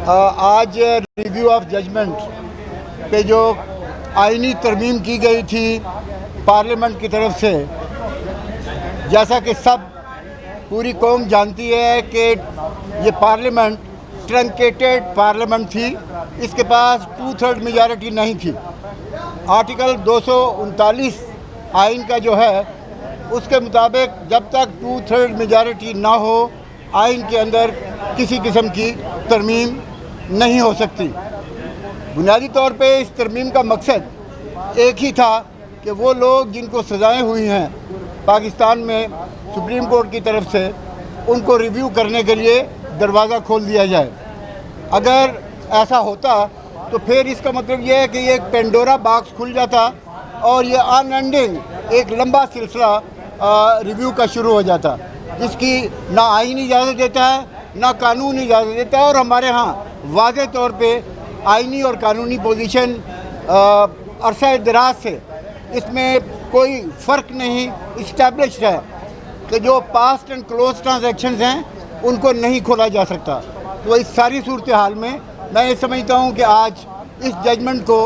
آج review of judgment پہ جو آئینی ترمیم کی گئی تھی پارلیمنٹ کی طرف سے، جیسا کہ سب پوری قوم جانتی ہے کہ یہ پارلیمنٹ ٹرنکیٹڈ پارلیمنٹ تھی، اس کے پاس 2/3 میجارٹی نہیں تھی۔ آرٹیکل 239 آئین کا جو ہے اس کے مطابق جب تک 2/3 میجارٹی نہ ہو آئین کے اندر کسی قسم کی ترمیم نہیں ہو سکتی۔ بنیادی طور پہ اس ترمیم کا مقصد ایک ہی تھا کہ وہ لوگ جن کو سزائیں ہوئی ہیں پاکستان میں سپریم کورٹ کی طرف سے، ان کو ریویو کرنے کے لیے دروازہ کھول دیا جائے۔ اگر ایسا ہوتا تو پھر اس کا مطلب یہ ہے کہ یہ ایک پینڈورا باکس کھل جاتا اور یہ ان اینڈنگ ایک لمبا سلسلہ ریویو کا شروع ہو جاتا، جس کی نہ آئین اجازت دیتا ہے نہ قانون اجازت دیتا ہے۔ اور ہمارے ہاں واضح طور پہ آئینی اور قانونی پوزیشن عرصہ دراز سے اس میں کوئی فرق نہیں اسٹیبلشڈ ہے کہ جو پاسٹ اینڈ کلوز ٹرانزیکشنز ہیں ان کو نہیں کھولا جا سکتا۔ تو اس ساری صورتحال میں یہ سمجھتا ہوں کہ آج اس ججمنٹ کو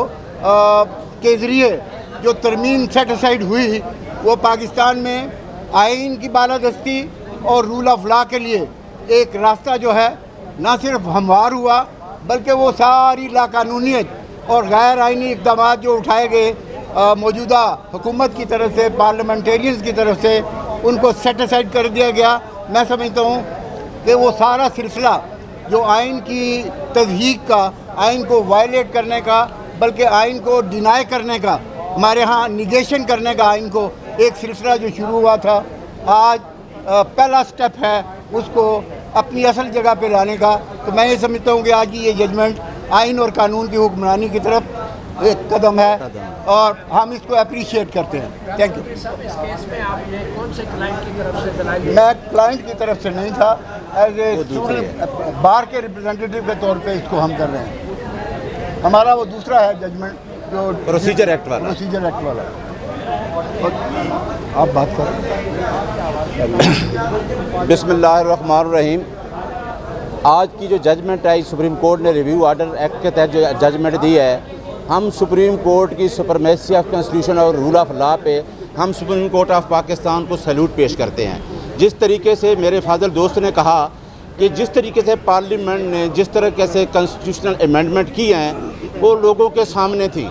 کے ذریعے جو ترمیم سیٹ اسائڈ ہوئی وہ پاکستان میں آئین کی بالادستی اور رول آف لا کے لیے ایک راستہ جو ہے نہ صرف ہموار ہوا، بلکہ وہ ساری لاقانونیت اور غیر آئینی اقدامات جو اٹھائے گئے موجودہ حکومت کی طرف سے، پارلیمنٹیرینز کی طرف سے، ان کو سیٹ اسائڈ کر دیا گیا۔ میں سمجھتا ہوں کہ وہ سارا سلسلہ جو آئین کی تضحیق کا، آئین کو وائلیٹ کرنے کا، بلکہ آئین کو ڈینائی کرنے کا، ہمارے ہاں نیگیشن کرنے کا آئین کو ایک سلسلہ جو شروع ہوا تھا، آج پہلا سٹیپ ہے اس کو اپنی اصل جگہ پہ لانے کا۔ تو میں یہ سمجھتا ہوں کہ آج کی یہ ججمنٹ آئین اور قانون کی حکمرانی کی طرف ایک قدم ہے اور ہم اس کو اپریشیٹ کرتے ہیں۔ Thank you. میں کلائنٹ کی طرف سے نہیں تھا، ایز اے اسٹوڈنٹ بار کے ریپرزینٹیٹیو کے طور پہ اس کو ہم کر رہے ہیں۔ ہمارا وہ دوسرا ہے ججمنٹ جو پروسیجر ایکٹ والا۔ آپ بات کریں۔ بسم اللہ الرحمن الرحیم۔ آج کی جو ججمنٹ ہے سپریم کورٹ نے ریویو آرڈر ایکٹ کے تحت جو ججمنٹ دی ہے، ہم سپریم کورٹ کی سپرمیسی آف کنسٹیٹیوشن اور رول آف لا پہ ہم سپریم کورٹ آف پاکستان کو سیلوٹ پیش کرتے ہیں۔ جس طریقے سے میرے فاضل دوست نے کہا کہ جس طریقے سے پارلیمنٹ نے جس طریقے سے کنسٹیٹیوشنل امینڈمنٹ کیے ہیں وہ لوگوں کے سامنے تھی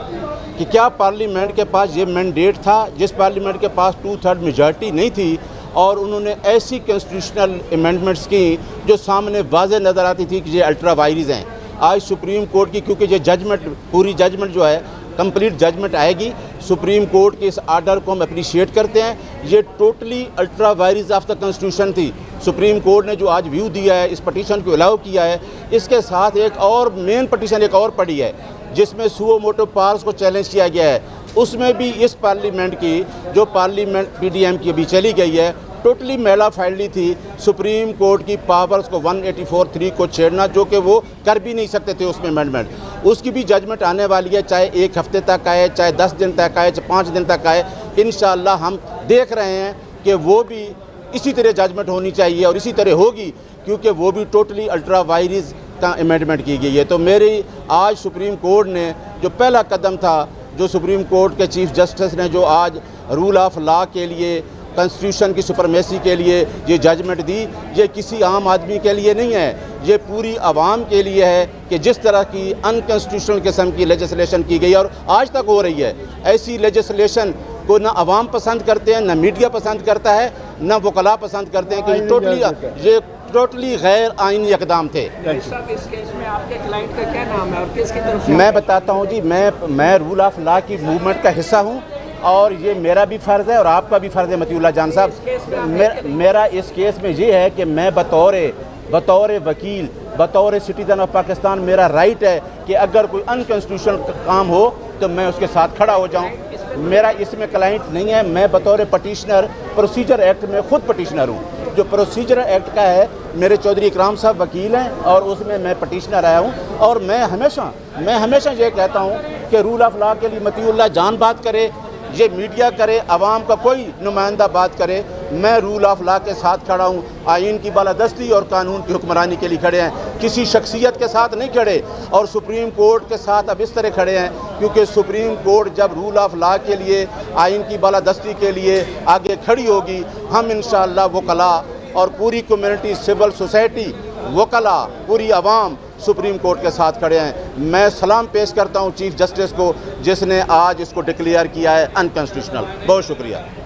کہ کیا پارلیمنٹ کے پاس یہ مینڈیٹ تھا، جس پارلیمنٹ کے پاس 2/3 میجارٹی نہیں تھی، اور انہوں نے ایسی کنسٹیٹیوشنل امینڈمنٹس کی جو سامنے واضح نظر آتی تھی کہ یہ الٹرا وائرز ہیں۔ آج سپریم کورٹ کی کیونکہ یہ ججمنٹ پوری ججمنٹ جو ہے کمپلیٹ ججمنٹ آئے گی، سپریم کورٹ کے اس آرڈر کو ہم اپریشیٹ کرتے ہیں۔ یہ totally ultra wires of the constitution تھی۔ سپریم کورٹ نے جو آج ویو دیا ہے، اس پٹیشن کو الاؤ کیا ہے، اس کے ساتھ ایک اور مین پٹیشن ایک اور پڑی ہے جس میں سوو موٹو پارس کو چیلنج کیا گیا ہے۔ اس میں بھی اس پارلیمنٹ کی جو پارلیمنٹ پی ڈی ایم کی ابھی چلی گئی ہے ٹوٹلی میلا فائلڈی تھی۔ سپریم کورٹ کی پاورز کو 184(3) کو چھیڑنا، جو کہ وہ کر بھی نہیں سکتے تھے اس میں امینڈمنٹ۔ اس کی بھی ججمنٹ آنے والی ہے، چاہے 1 ہفتے تک آئے، چاہے 10 دن تک آئے، چاہے 5 دن تک آئے۔ انشاءاللہ ہم دیکھ رہے ہیں کہ وہ بھی اسی طرح ججمنٹ ہونی چاہیے اور اسی طرح ہوگی، کیونکہ وہ بھی ٹوٹلی الٹرا وائرز کا امینڈمنٹ کی گئی ہے۔ تو میری آج سپریم کورٹ نے جو پہلا قدم تھا، جو سپریم کورٹ کے چیف جسٹس نے جو آج رول آف لا کے لیے، کنسٹیٹیوشن کی سپرمیسی کے لیے یہ ججمنٹ دی، یہ کسی عام آدمی کے لیے نہیں ہے، یہ پوری عوام کے لیے ہے کہ جس طرح کی ان کنسٹیٹیوشنل قسم کی لیجسلیشن کی گئی اور آج تک ہو رہی ہے۔ ایسی لیجسلیشن کو نہ عوام پسند کرتے ہیں، نہ میڈیا پسند کرتا ہے، نہ وکلاء پسند کرتے ہیں، کہ یہ ٹوٹلی غیر آئینی اقدام تھے۔ اس کیس میں آپ کے کلائنٹ کا کیا نام ہے اور کس کی طرف سے؟ میں بتاتا ہوں جی، میں رول آف لا کی موومنٹ کا حصہ ہوں، اور یہ میرا بھی فرض ہے اور آپ کا بھی فرض ہے مطیع اللہ جان صاحب۔ میرا اس کیس میں یہ ہے کہ میں بطور وکیل، بطور سٹیزن آف پاکستان میرا رائٹ ہے کہ اگر کوئی ان کنسٹیٹیوشنل کام ہو تو میں اس کے ساتھ کھڑا ہو جاؤں۔ میرا اس میں کلائنٹ نہیں ہے، میں بطور پٹیشنر پروسیجر ایکٹ میں خود پٹیشنر ہوں۔ جو پروسیجر ایکٹ کا ہے، میرے چودھری اکرام صاحب وکیل ہیں اور اس میں پٹیشنر آیا ہوں، اور میں ہمیشہ یہ کہتا ہوں کہ رول آف لا کے لیے مطیع اللہ جان بات کرے یہ میڈیا کرے، عوام کا کوئی نمائندہ بات کرے، میں رول آف لا کے ساتھ کھڑا ہوں، آئین کی بالادستی اور قانون کی حکمرانی کے لیے کھڑے ہیں، کسی شخصیت کے ساتھ نہیں کھڑے، اور سپریم کورٹ کے ساتھ اب اس طرح کھڑے ہیں کیونکہ سپریم کورٹ جب رول آف لا کے لیے، آئین کی بالادستی کے لیے آگے کھڑی ہوگی، ہم انشاءاللہ وکلاء اور پوری کمیونٹی، سول سوسائٹی، وکلاء، پوری عوام سپریم کورٹ کے ساتھ کھڑے ہیں۔ میں سلام پیش کرتا ہوں چیف جسٹس کو جس نے آج اس کو ڈکلیئر کیا ہے انکانسٹیٹیوشنل۔ بہت شکریہ۔